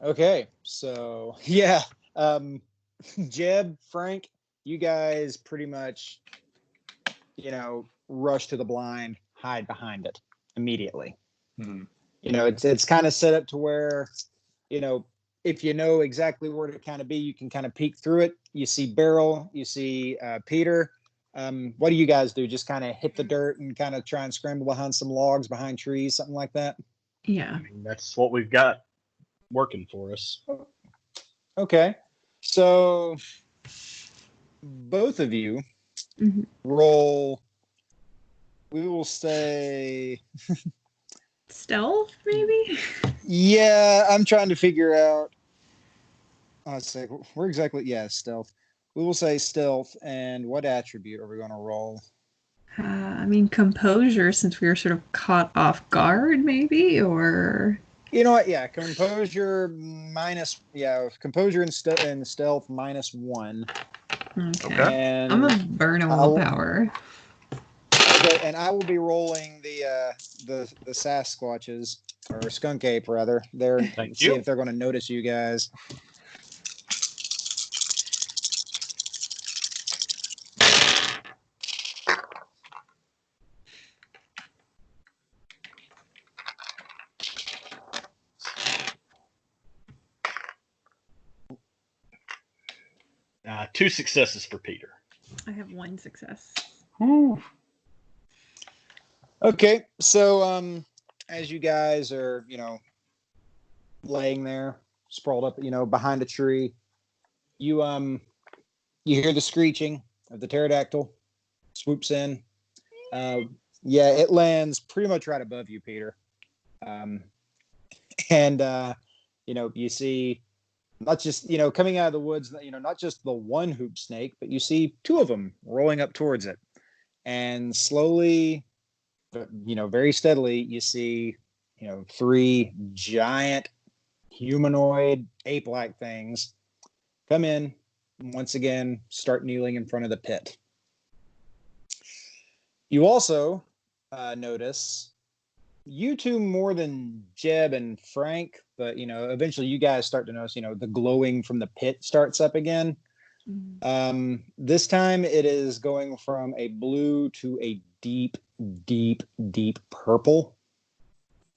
Okay, so yeah, Jeb, Frank, you guys pretty much, rush to the blind, hide behind it immediately. Hmm. It's kind of set up to where, you know, if you know exactly where to kind of be, you can kind of peek through it. You see Beryl, you see Peter. What do you guys do? Just kind of hit the dirt and kind of try and scramble behind some logs, behind trees, something like that? Yeah. I mean, that's what we've got working for us. Okay. So both of you Mhm. roll, we will say, Stealth, maybe? yeah, I'm trying to figure out. Let's say, we're exactly, yeah, stealth. We will say stealth, and what attribute are we going to roll? I mean, composure, since we were sort of caught off guard, maybe? Or. You know what? Yeah, composure composure and stealth -1. Okay. And I'm going to burn a willpower. Okay, and I will be rolling the Sasquatches, or skunk ape rather. See if they're going to notice you guys. Two successes for Peter. I have one success. Ooh. Okay, so as you guys are, laying there, sprawled up, behind a tree, you hear the screeching of the pterodactyl, swoops in. Yeah, it lands pretty much right above you, Peter. And you see not just, coming out of the woods, not just the one hoop snake, but you see two of them rolling up towards it. And slowly, very steadily, you see, three giant humanoid ape-like things come in, and once again, start kneeling in front of the pit. You also notice, you two more than Jeb and Frank, but, eventually you guys start to notice, the glowing from the pit starts up again. This time it is going from a blue to a deep, deep, deep purple.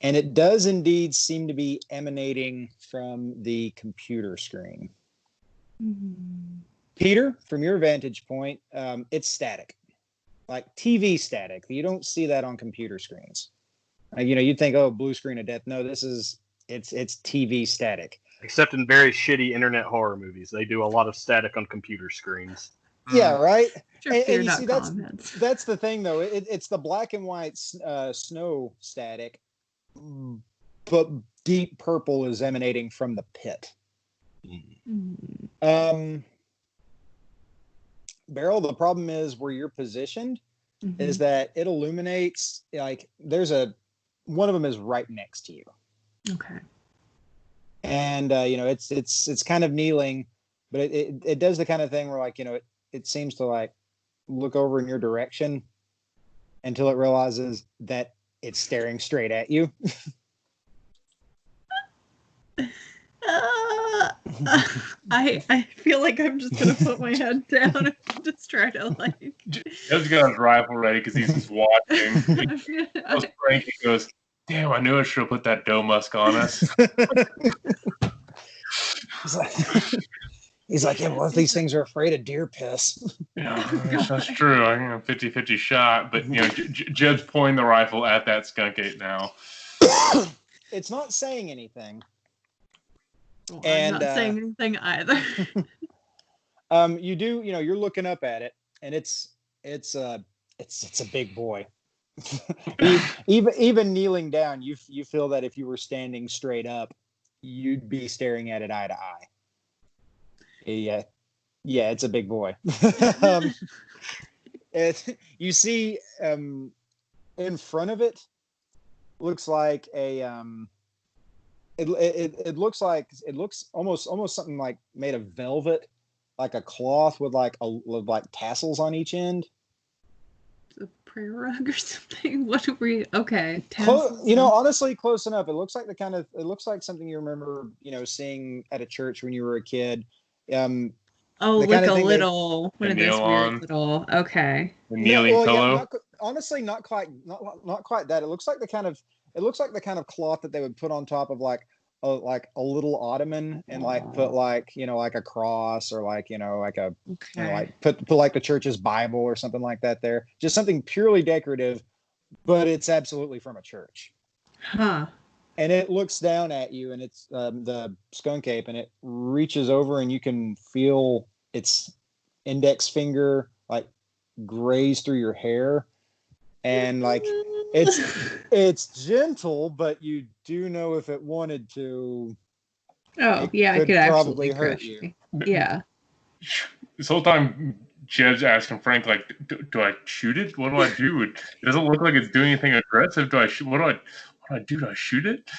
And it does indeed seem to be emanating from the computer screen. Peter, from your vantage point, it's static, like TV static. You don't see that on computer screens. You'd think, oh, blue screen of death. No, it's TV static. Except in very shitty internet horror movies, they do a lot of static on computer screens. Yeah, right. Sure, and you see, that's the thing, though. It's the black and white snow static, but deep purple is emanating from the pit. Beryl, the problem is where you're positioned is that it illuminates, like one of them is right next to you. Okay. And it's kind of kneeling, but it does the kind of thing where, it seems to look over in your direction until it realizes that it's staring straight at you. I feel like I'm just gonna put my head down and just try to Jeb's got his rifle ready because he's just watching. Frankie goes, "Damn, I knew I should have put that doe musk on us." He's like, yeah, well, if these things are afraid of deer piss. Yeah, that's true. 50-50 shot, but Jeb's pointing the rifle at that skunk ape now. It's not saying anything. Well, I'm not saying anything either. You do, you're looking up at it, and it's a big boy. even kneeling down, you feel that if you were standing straight up, you'd be staring at it eye to eye. Yeah, it's a big boy. You see, in front of it, looks like a It looks almost something like made of velvet, like a cloth with like tassels on each end. a prayer rug or something. What are we? Okay, honestly, close enough. It looks like something you remember, seeing at a church when you were a kid. Oh, the like kind of a thing little one of those kneel weird on. little. Okay. The kneeling pillow. Honestly, not quite that. It looks like the kind of cloth that they would put on top of like a little ottoman and like put like like a cross or like like a Okay. like put like the church's Bible or something like that there. Just something purely decorative, but it's absolutely from a church. Huh. And it looks down at you, and it's the skunk ape, and it reaches over, and you can feel its index finger like graze through your hair, and like it's gentle, but you do know if it wanted to. Oh, yeah, it could probably absolutely hurt crush you. me. Yeah. This whole time, Jeb's asking Frank, like, do I shoot it? What do I do? It doesn't look like it's doing anything aggressive. Do I shoot? What do I do? Do I shoot it?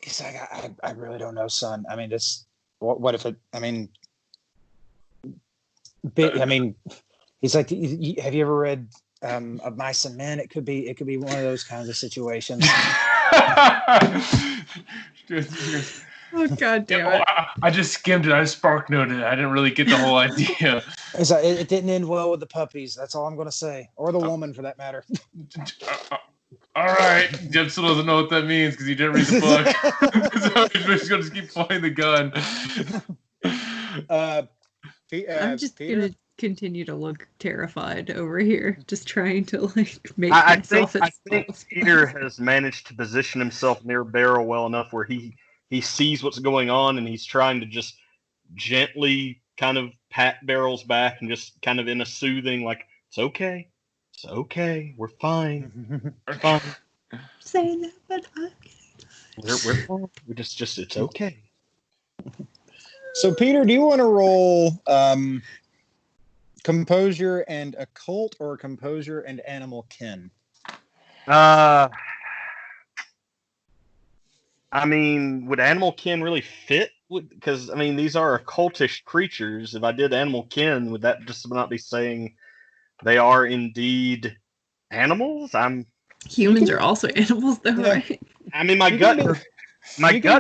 He's like, I really don't know, son. I mean, what if it? I mean, he's like, have you ever read Of Mice and Men? It could be one of those kinds of situations. Oh, God damn it. I just skimmed it. I spark noted it. I didn't really get the whole idea. It's like, it didn't end well with the puppies. That's all I'm going to say. Or the woman, for that matter. All right. Jeb still doesn't know what that means because he didn't read the book. So he's just going to keep pointing the gun. I'm just going to continue to look terrified over here, just trying to make I myself think Peter has managed to position himself near Beryl well enough where he sees what's going on, and he's trying to just gently kind of pat Beryl's back and just kind of in a soothing, like, it's okay, we're fine, we're fine. Say that, but We're fine. We're just it's okay. So, Peter, do you want to roll composure and occult or composure and animal kin? I mean, would animal kin really fit? Because, I mean, these are occultish creatures. If I did animal kin, would that just not be saying they are indeed animals? Humans are also animals, though, Yeah. right? I mean, my gut.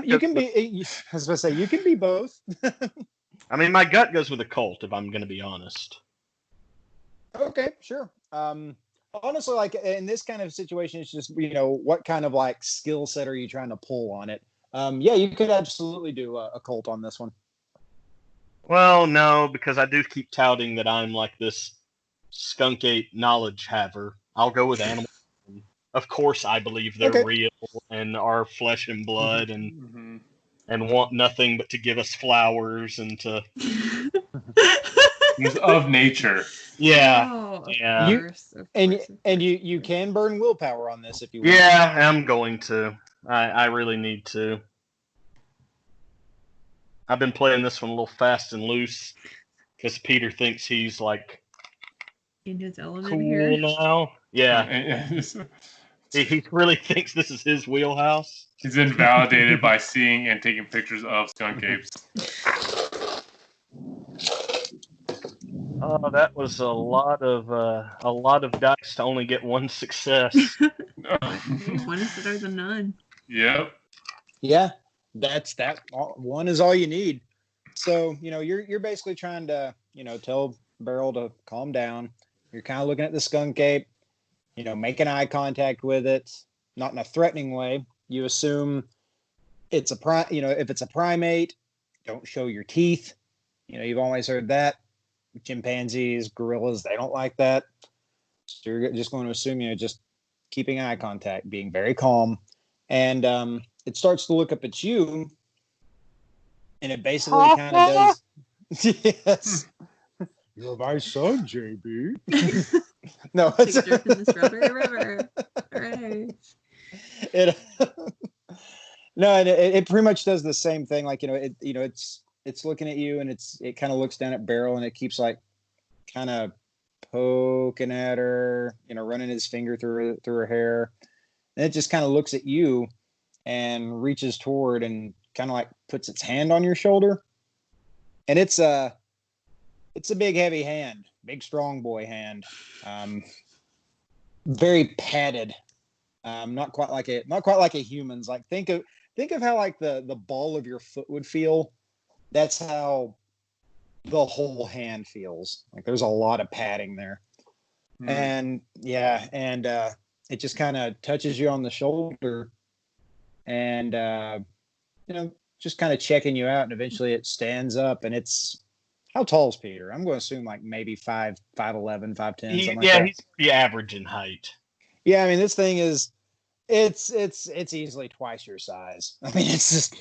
You can be. I was going to say you can be both. I mean, my gut goes with occult. If I'm going to be honest. Okay, sure. Honestly, like in this kind of situation, it's just what kind of like skill set are you trying to pull on it? Yeah, you could absolutely do a cult on this one. Well, no, because I do keep touting that I'm like this skunk ape knowledge haver. I'll go with animal. Of course, I believe they're real and are flesh and blood and want nothing but to give us flowers and to. He's of nature. Yeah. Oh, yeah. Of course. You can burn willpower on this if you want. Yeah, I'm going to. I really need to. I've been playing this one a little fast and loose because Peter thinks he's like in his element cool here now. Yeah. He really thinks this is his wheelhouse. He's been validated by seeing and taking pictures of skunk apes. Oh, that was a lot of dice to only get one success. One is better than none. Yep. Yeah, that's one is all you need. So you're basically trying to tell Beryl to calm down. You're kind of looking at the skunk ape, making eye contact with it, not in a threatening way. You assume it's if it's a primate, don't show your teeth. You've always heard that. Chimpanzees, gorillas, they don't like that. So you're just going to assume just keeping eye contact, being very calm, and it starts to look up at you, and it basically kind of does. Yes, you're my son, JB. No, it's in the strawberry river. Hooray. It pretty much does the same thing. Like it's looking at you, and it kind of looks down at Beryl, and it keeps like kind of poking at her, running his finger through her hair. And it just kind of looks at you and reaches toward and kind of like puts its hand on your shoulder. And it's a big, heavy hand, big, strong boy hand. very padded. Not quite like a human's. Like think of how like the ball of your foot would feel. That's how the whole hand feels. Like there's a lot of padding there. And it just kind of touches you on the shoulder and just kind of checking you out, and eventually it stands up. And it's, how tall is Peter? I'm going to assume like maybe 5'11", 5'10", something like that. He's pretty average in height. Yeah, I mean, this thing is, it's easily twice your size. I mean, it's just,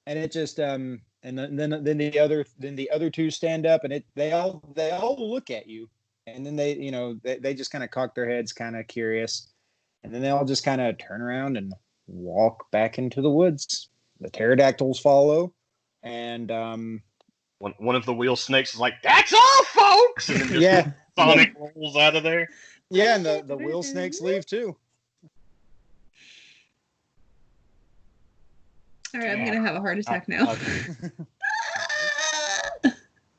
and it just and then the other two stand up, and they all look at you, and then they just kind of cock their heads, kind of curious, and then they all just kind of turn around and walk back into the woods. The pterodactyls follow, and one of the wheel snakes is like, "That's all, folks!" And then just Sonic rolls out of there. Yeah, and the wheel snakes leave too. All right, I'm gonna have a heart attack now.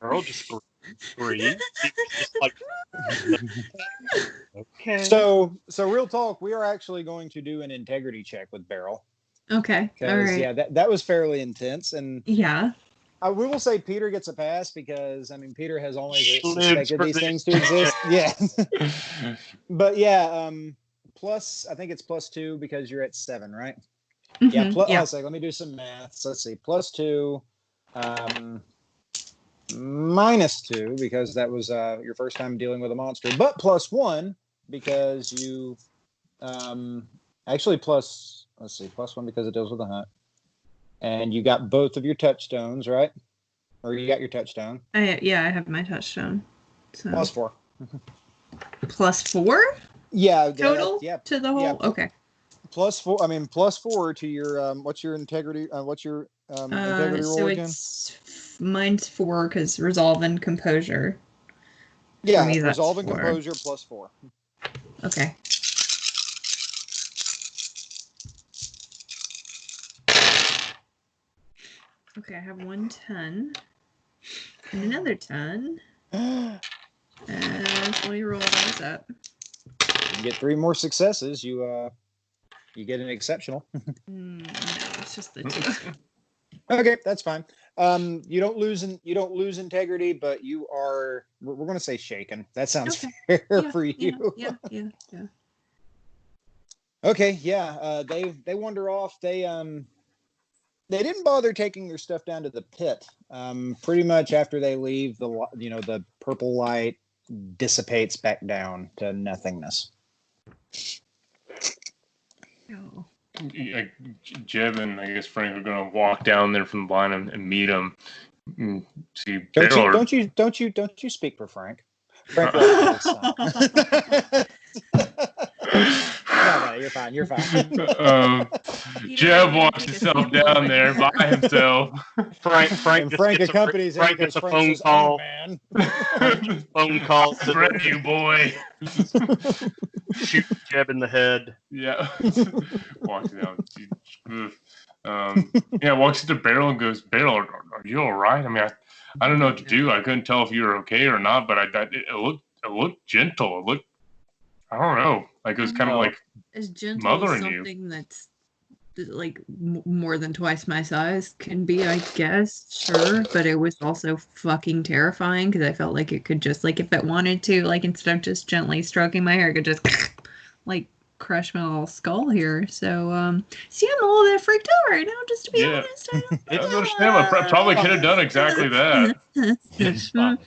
Beryl just breathe. Just like, okay. So real talk, we are actually going to do an integrity check with Beryl. Okay. All right. Yeah, that was fairly intense, and yeah. We will say Peter gets a pass because, I mean, Peter has always suspected these things to exist. Yeah. But yeah, plus, I think it's +2 because you're at 7, right? Mm-hmm. Yeah. I'll say, let me do some maths. Let's see. +2, -2 because that was your first time dealing with a monster, but +1 because you actually +1 because it deals with a hunt. And you got both of your touchstones, right? Or you got your touchstone. Yeah, I have my touchstone. So. +4. +4? Yeah. Total to the whole? Yeah. Okay. +4. I mean, +4 to your, what's your integrity? What's your integrity roll again? Mine's 4 because resolve and composure. Yeah, resolve and composure +4. Okay. Okay, I have 1 10 and another 10. And let me roll those up. You get 3 more successes. You get an exceptional. No, it's just the 2. Okay, that's fine. You don't lose integrity, but you are. We're going to say shaken. That sounds fair for you. Yeah. Okay, yeah. They wander off. They didn't bother taking their stuff down to the pit. Pretty much after they leave, the purple light dissipates back down to nothingness. Oh. Jeb and I guess Frank are going to walk down there from the blind and meet him. See, don't you speak for Frank. Frank. No, you're fine. Jeb walks himself down there by himself. Frank accompanies him. Frank gets a phone call. Man. Phone call. Spread you, boy. Shoot Jeb in the head. Yeah. Walks down. Walks into Beryl and goes, "Beryl, are you all right? I mean, I don't know what to do. I couldn't tell if you were okay or not, but it looked gentle. It looked, I don't know, like it was kind of like as gentle mothering as something that's like more than twice my size can be, I guess. Sure, but it was also fucking terrifying because I felt like it could just, like, if it wanted to, like, instead of just gently stroking my hair, it could just like crush my little skull here. So see, I'm a little bit freaked out right now, just to be honest. I understand. I probably could have done exactly that. It's fine.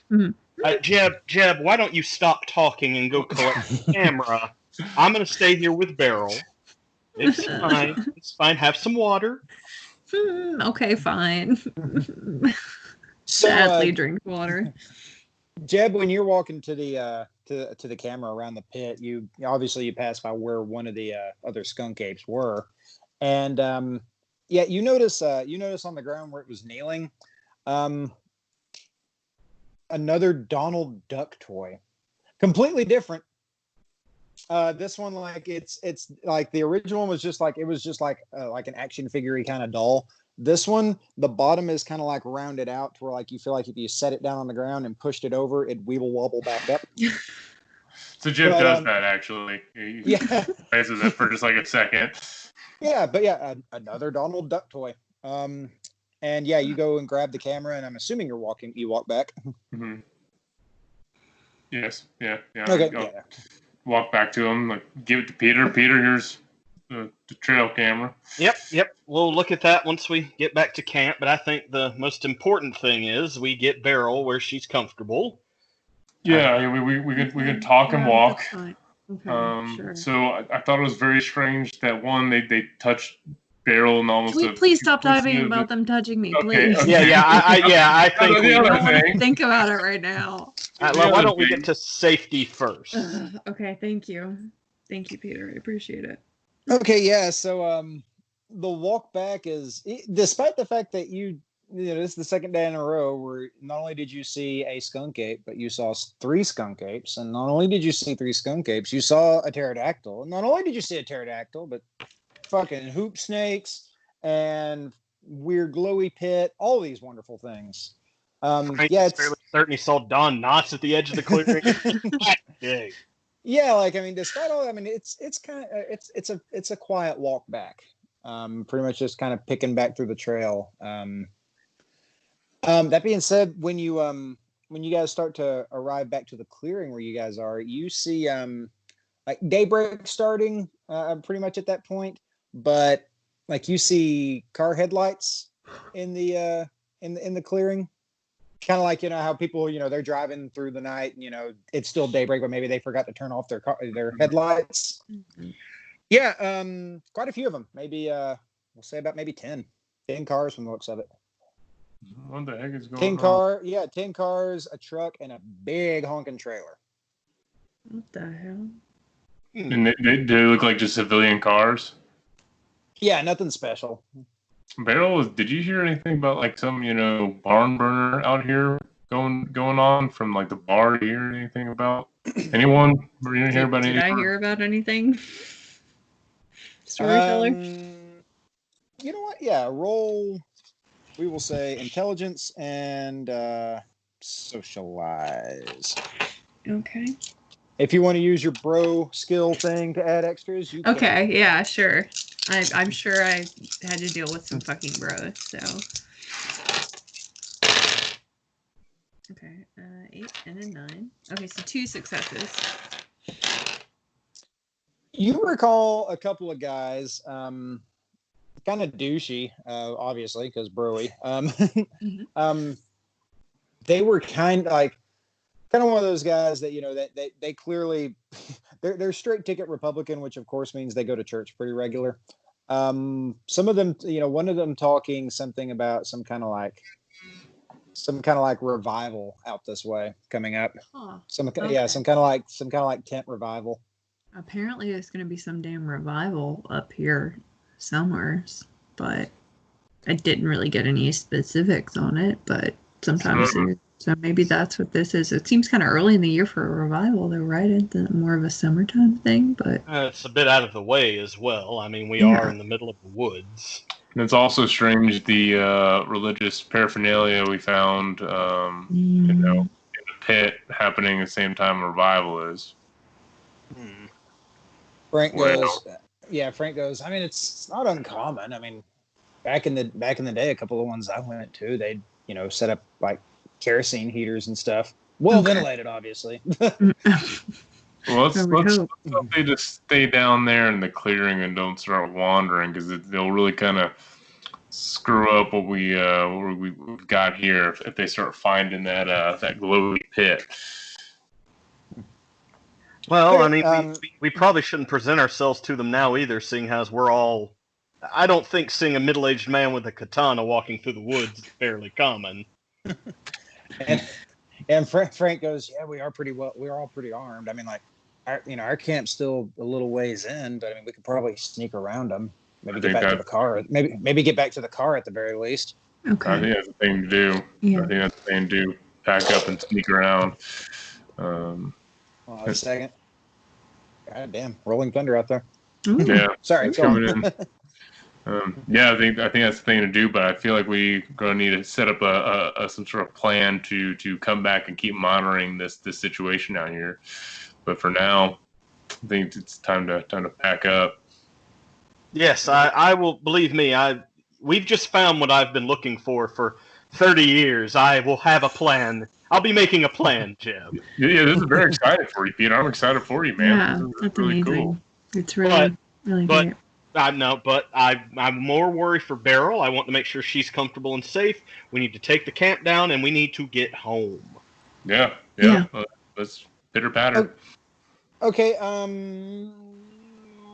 Jeb, why don't you stop talking and go collect the camera? I'm going to stay here with Beryl. It's fine. It's fine. Have some water. Okay, fine. So, sadly drink water. Jeb, when you're walking to the camera around the pit, you pass by where one of the other skunk apes were, and you notice on the ground where it was kneeling, another Donald Duck toy, completely different. This one, like, it's like the original one was just like an action figure kind of doll. This one, the bottom is kind of like rounded out to where, like, you feel like if you set it down on the ground and pushed it over, it'd weeble wobble back up. It's So Jeff does that actually. He places it for just like a second. Yeah, but another Donald Duck toy. And yeah, you go and grab the camera, and I'm assuming you walk back. Mm-hmm. Yes. Yeah. Okay. I'll walk back to him, like give it to Peter. Peter, here's the trail camera. Yep. We'll look at that once we get back to camp. But I think the most important thing is we get Beryl where she's comfortable. Yeah, we can talk and walk. Okay, sure. So I thought it was very strange that one they touched Beryl and almost. Can we please stop talking about them touching me, please? Okay. I think we don't want to think about it right now. Why don't we get to safety first? Okay, thank you, Peter. I appreciate it. Okay, yeah. So the walk back is, despite the fact that this is the second day in a row where not only did you see a skunk ape, but you saw 3 skunk apes. And not only did you see 3 skunk apes, you saw a pterodactyl. And not only did you see a pterodactyl, but fucking hoop snakes and weird glowy pit, all these wonderful things. It's fairly certain he saw Don Knotts at the edge of the clearing. Yeah, despite all, it's kind of it's a quiet walk back. Pretty much just kind of picking back through the trail. That being said, when you guys start to arrive back to the clearing where you guys are, you see like daybreak starting pretty much at that point, but like you see car headlights in the clearing, kind of like how people they're driving through the night and it's still daybreak, but maybe they forgot to turn off their headlights. Mm-hmm. Yeah, quite a few of them. Maybe we'll say about maybe 10 cars from the looks of it. What the heck is going 10 10 cars, a truck, and a big honking trailer. What the hell? And they look like just civilian cars? Yeah, nothing special. Beryl, did you hear anything about like some, barn burner out here going on from like the bar? Do you hear anything about anyone? Were you hear about anything? Did I hear about anything? Storyteller? You know what? Yeah, roll. We will say intelligence and socialize. Okay. If you want to use your bro skill thing to add extras, you can. Okay, yeah, sure. I'm sure I had to deal with some fucking bros, so. Okay, 8 and a 9. Okay, so 2 successes. You recall a couple of guys, kind of douchey, obviously, because broy. Mm-hmm. They were kind of one of those guys that that they clearly they're straight ticket Republican, which of course means they go to church pretty regular. Some of them, one of them talking something about some kind of like revival out this way coming up. Huh. Some kind of like tent revival. Apparently, there's going to be some damn revival up here somewhere, but I didn't really get any specifics on it. But sometimes, so maybe that's what this is. It seems kind of early in the year for a revival, though, right? It's more of a summertime thing, but it's a bit out of the way as well. We are in the middle of the woods. And it's also strange the religious paraphernalia we found, in the pit happening at the same time a revival is. Frank goes. It's not uncommon. Back in the day, a couple of ones I went to, they'd set up like kerosene heaters and stuff. Well ventilated, obviously. Well, let's hope they just stay down there in the clearing and don't start wandering, because they'll really kind of screw up what we've got here if they start finding that glowy pit. Well, we probably shouldn't present ourselves to them now either, seeing as we're all. I don't think seeing a middle-aged man with a katana walking through the woods is fairly common. And Frank goes, yeah, we are pretty well. We're all pretty armed. Our camp's still a little ways in, but we could probably sneak around them. Maybe get back to the car. Maybe get back to the car at the very least. Okay. I think that's the thing to do. Yeah. I think that's the thing to do. Pack up and sneak around. Hold on a second. God damn, rolling thunder out there. Ooh. Yeah. Sorry, it's coming in. I think that's the thing to do, but I feel like we're going to need to set up some sort of plan to come back and keep monitoring this situation out here. But for now, I think it's time to pack up. Yes, I will. Believe me, we've just found what I've been looking for 30 years. I will have a plan. I'll be making a plan, Jeb. Yeah, this is very exciting for you, Peter. I'm excited for you, man. Yeah, This is that's really amazing. cool. It's really great. I'm more worried for Beryl. I want to make sure she's comfortable and safe. We need to take the camp down, and we need to get home. Yeah. Let's pitter patter. Okay.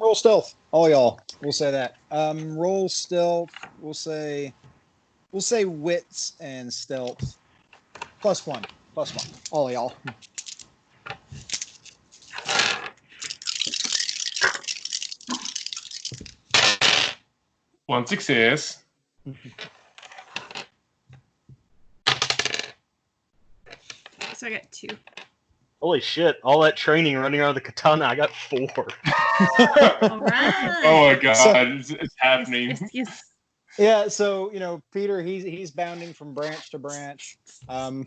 Roll stealth, all y'all. We'll say that. Roll stealth. We'll say wits and stealth. +1. All y'all. One success. So I got 2. Holy shit! All that training running around the katana, I got 4. All right. Oh my god, it's happening. Yes. Yeah, so Peter, he's bounding from branch to branch. On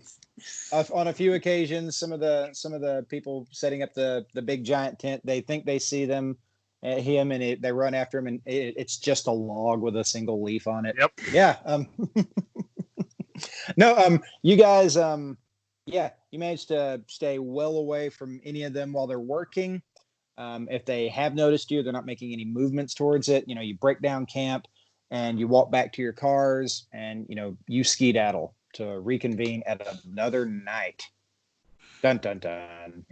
a few occasions, some of the people setting up the big giant tent, they think they see him, and they run after him, and it's just a log with a single leaf on it. Yep. Yeah. No. You guys. Yeah. You managed to stay well away from any of them while they're working. If they have noticed you, they're not making any movements towards it. You break down camp. And you walk back to your cars, and you skedaddle to reconvene at another night. Dun dun dun.